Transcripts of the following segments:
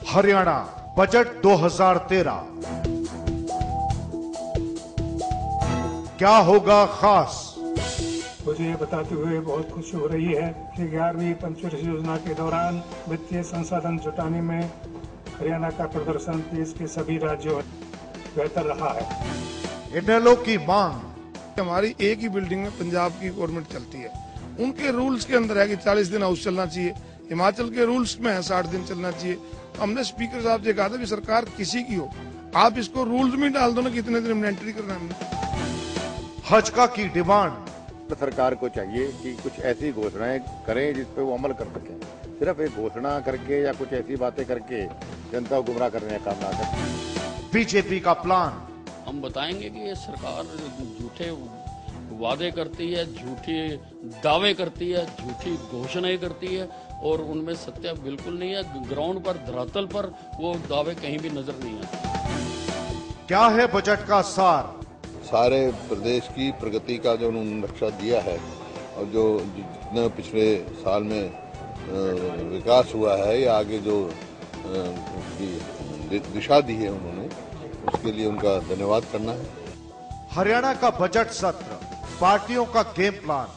Haryana budget 2013 क्या होगा खास। मुझे ये बताते हुए बहुत खुशी हो रही है कि 11वीं पंचवर्षीय योजना के दौरान वित्तीय संसाधन जुटाने में हरियाणा का प्रदर्शन देश के सभी राज्यों में बेहतर रहा है। इनेलो की मांग। हमारी एक ही बिल्डिंग में पंजाब की गवर्नमेंट चलती है, उनके रूल्स के अंदर है कि 40 दिन हाउस चलना चाहिए, हिमाचल के रूल्स में है 60 दिन चलना चाहिए। हमने स्पीकर साहब से कहा था कि सरकार किसी की हो, आप इसको रूल्स में डाल दो ना, कितने दिन में एंट्री करना हमने। हजका की डिमांड। तो सरकार को चाहिए कि कुछ ऐसी घोषणाएं करें जिस पे वो अमल कर सकें। सिर्फ एक घोषणा करके या कुछ ऐसी बातें करके जनता को गुमराह करने का काम ना करें। बीजेपी का प्लान। हम बताएंगे कि ये सरकार झूठे वादे करती है, झूठे दावे करती है, झूठी घोषणाएं करती है और उनमें सत्य बिल्कुल नहीं है। ग्राउंड पर, धरातल पर वो दावे कहीं भी नजर नहीं आते। क्या है बजट का सार। सारे प्रदेश की प्रगति का जो उन्होंने नक्शा दिया है और जो जितना पिछले साल में विकास हुआ है या आगे जो उसकी दिशा दी है उन्होंने, उसके लिए उनका धन्यवाद करना है। हरियाणा का बजट सत्र, पार्टियों का गेम प्लान।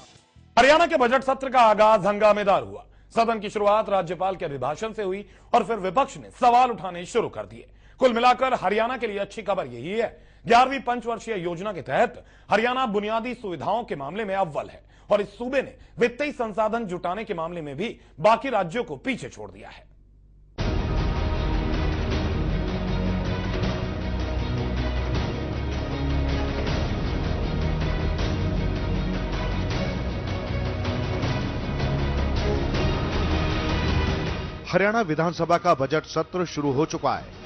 हरियाणा के बजट सत्र का आगाज हंगामेदार हुआ। सदन की शुरुआत राज्यपाल के अभिभाषण से हुई और फिर विपक्ष ने सवाल उठाने शुरू कर दिए। कुल मिलाकर हरियाणा के लिए अच्छी खबर यही है, 11वीं पंचवर्षीय योजना के तहत हरियाणा बुनियादी सुविधाओं के मामले में अव्वल है और इस सूबे ने वित्तीय संसाधन जुटाने के मामले में भी बाकी राज्यों को पीछे छोड़ दिया है। हरियाणा विधानसभा का बजट सत्र शुरू हो चुका है।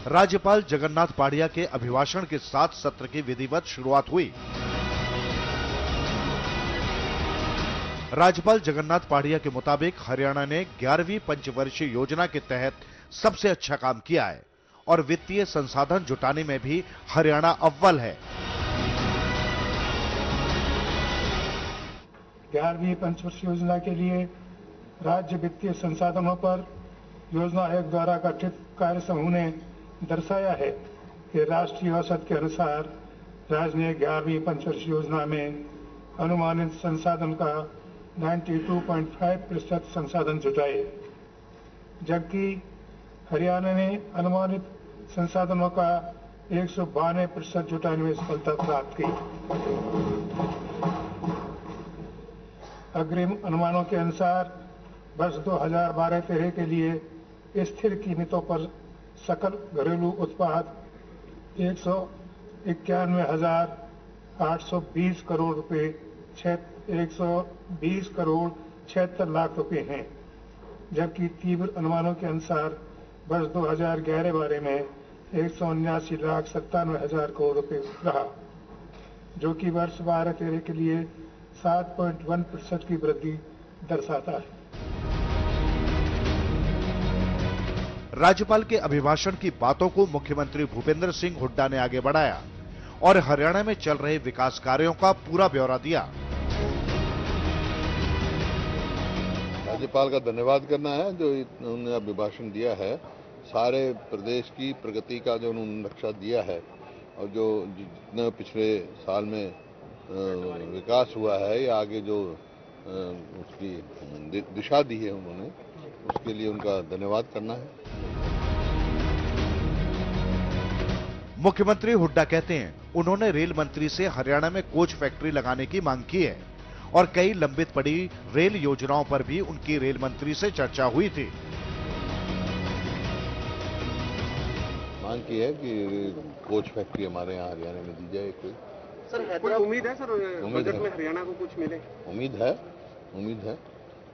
राज्यपाल जगन्नाथ पाढ़िया के अभिभाषण के साथ सत्र की विधिवत शुरुआत हुई। राज्यपाल जगन्नाथ पाढ़िया के मुताबिक हरियाणा ने 11वीं पंचवर्षीय योजना के तहत सबसे अच्छा काम किया है और वित्तीय संसाधन जुटाने में भी हरियाणा अव्वल है। 11वीं पंचवर्षीय योजना के लिए राज्य वित्तीय संसाधनों पर योजना आयोग द्वारा गठित कार्य समूह ने दर्शाया है कि राष्ट्रीय औसत के अनुसार राज्य ने 11वीं पंचवर्षीय योजना में अनुमानित संसाधन का 92.5% संसाधन जुटाए, जबकि हरियाणा ने अनुमानित संसाधनों का 192% जुटाने में सफलता प्राप्त की। अग्रिम अनुमानों के अनुसार वर्ष 2012-13 के लिए स्थिर कीमतों पर सकल घरेलू उत्पाद 191,820 करोड़ रुपए 120 करोड़ 76 लाख रुपए हैं, जबकि तीव्र अनुमानों के अनुसार वर्ष 2011-12 में 179,97,000 करोड़ रुपए रहा, जो कि वर्ष 12-13 के लिए 7.1% की वृद्धि दर्शाता है। राज्यपाल के अभिभाषण की बातों को मुख्यमंत्री भूपेंद्र सिंह हुड्डा ने आगे बढ़ाया और हरियाणा में चल रहे विकास कार्यों का पूरा ब्यौरा दिया। राज्यपाल का धन्यवाद करना है जो उन्होंने अभिभाषण दिया है। सारे प्रदेश की प्रगति का जो उन्होंने नक्शा दिया है और जो जितना पिछले साल में विकास हुआ है या आगे जो उसकी दिशा दी है उन्होंने, उसके लिए उनका धन्यवाद करना है। मुख्यमंत्री हुड्डा कहते हैं उन्होंने रेल मंत्री से हरियाणा में कोच फैक्ट्री लगाने की मांग की है और कई लंबित पड़ी रेल योजनाओं पर भी उनकी रेल मंत्री से चर्चा हुई थी। मांग की है कि कोच फैक्ट्री हमारे यहाँ हरियाणा में दी जाए। कोई सर उम्मीद है सर बजट में हरियाणा को कुछ मिले? उम्मीद है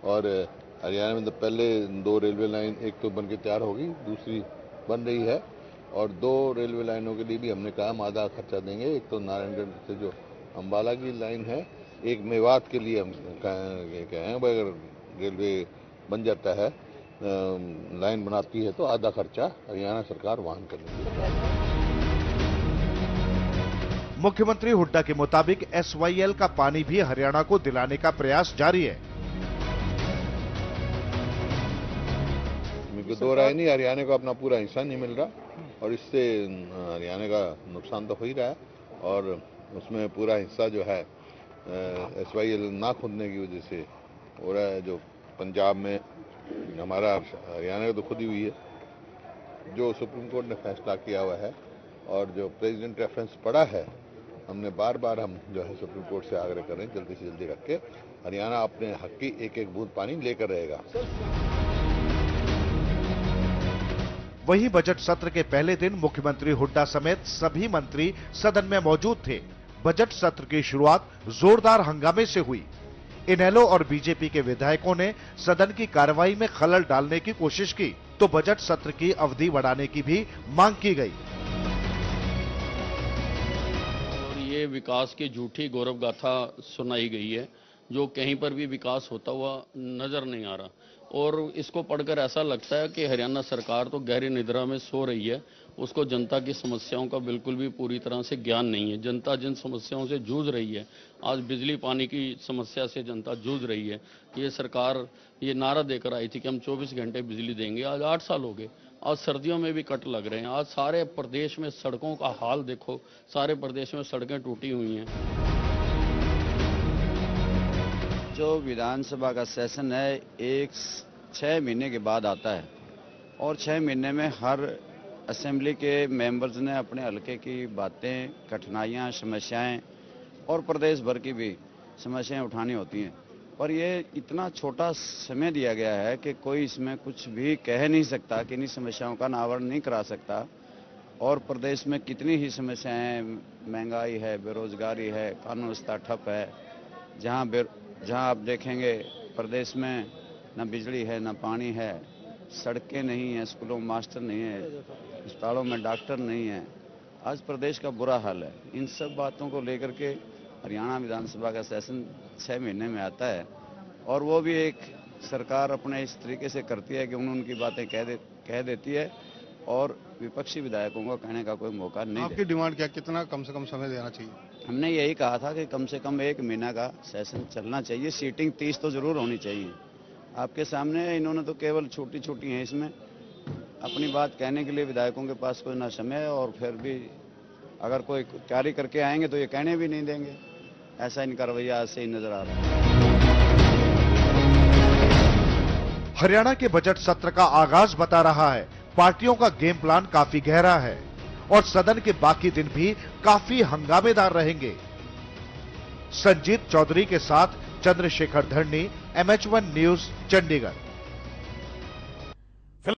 और हरियाणा में तो पहले 2 रेलवे लाइन, एक तो बनके तैयार होगी, दूसरी बन रही है और 2 रेलवे लाइनों के लिए भी हमने कहा हम आधा खर्चा देंगे। एक तो नारायणगढ़ से जो अंबाला की लाइन है, एक मेवात के लिए हम कहे हैं अगर रेलवे बन जाता है, लाइन बनाती है तो आधा खर्चा हरियाणा सरकार वहन करेगी। मुख्यमंत्री हुड्डा के मुताबिक SYL का पानी भी हरियाणा को दिलाने का प्रयास जारी है। दो राय नहीं, हरियाणा को अपना पूरा हिस्सा नहीं मिल रहा और इससे हरियाणा का नुकसान तो हो ही रहा है और उसमें पूरा हिस्सा जो है SYL ना खुदने की वजह से हो रहा है। जो पंजाब में हमारा हरियाणा का तो खुद ही हुई है, जो सुप्रीम कोर्ट ने फैसला किया हुआ है और जो प्रेसिडेंट रेफरेंस पड़ा है, हमने बार बार हम जो है सुप्रीम कोर्ट से आग्रह कर रहे हैं जल्दी से जल्दी रख के हरियाणा अपने हक की एक एक बूंद पानी लेकर रहेगा। वहीं बजट सत्र के पहले दिन मुख्यमंत्री हुड्डा समेत सभी मंत्री सदन में मौजूद थे। बजट सत्र की शुरुआत जोरदार हंगामे से हुई। इनेलो और बीजेपी के विधायकों ने सदन की कार्रवाई में खलल डालने की कोशिश की तो बजट सत्र की अवधि बढ़ाने की भी मांग की गई। और ये विकास की झूठी गौरव गाथा सुनाई गई है, जो कहीं पर भी विकास होता हुआ नजर नहीं आ रहा और इसको पढ़कर ऐसा लगता है कि हरियाणा सरकार तो गहरी निद्रा में सो रही है। उसको जनता की समस्याओं का बिल्कुल भी पूरी तरह से ज्ञान नहीं है। जनता जिन समस्याओं से जूझ रही है, आज बिजली पानी की समस्या से जनता जूझ रही है। ये सरकार ये नारा देकर आई थी कि हम 24 घंटे बिजली देंगे, आज 8 साल हो गए। आज सर्दियों में भी कट लग रहे हैं। आज सारे प्रदेश में सड़कों का हाल देखो, सारे प्रदेश में सड़कें टूटी हुई हैं। जो विधानसभा का सेशन है 6 महीने के बाद आता है और 6 महीने में हर असेंबली के मेंबर्स ने अपने हलके की बातें, कठिनाइयां, समस्याएं और प्रदेश भर की भी समस्याएं उठानी होती हैं। पर ये इतना छोटा समय दिया गया है कि कोई इसमें कुछ भी कह नहीं सकता, किन्हीं समस्याओं का अनावरण नहीं करा सकता। और प्रदेश में कितनी ही समस्याएं, महंगाई है, बेरोजगारी है, कानून व्यवस्था ठप है। जहां आप देखेंगे प्रदेश में न बिजली है, न पानी है, सड़कें नहीं है, स्कूलों में मास्टर नहीं है, अस्पतालों में डॉक्टर नहीं है। आज प्रदेश का बुरा हाल है। इन सब बातों को लेकर के हरियाणा विधानसभा का सेशन 6 महीने में आता है और वो भी एक सरकार अपने इस तरीके से करती है कि उनकी बातें कह देती है और विपक्षी विधायकों को कहने का कोई मौका नहीं। आपकी डिमांड क्या, कितना कम से कम समय देना चाहिए? हमने यही कहा था कि कम से कम 1 महीना का सेशन चलना चाहिए। सीटिंग 30 तो जरूर होनी चाहिए। आपके सामने इन्होंने तो केवल छोटी छोटी हैं, इसमें अपनी बात कहने के लिए विधायकों के पास कोई ना समय है और फिर भी अगर कोई तैयारी करके आएंगे तो ये कहने भी नहीं देंगे। ऐसा इनका रवैया ऐसे ही नजर आ रहा है। हरियाणा के बजट सत्र का आगाज बता रहा है पार्टियों का गेम प्लान काफी गहरा है और सदन के बाकी दिन भी काफी हंगामेदार रहेंगे। संजीत चौधरी के साथ चंद्रशेखर धरनी, MH1 न्यूज, चंडीगढ़।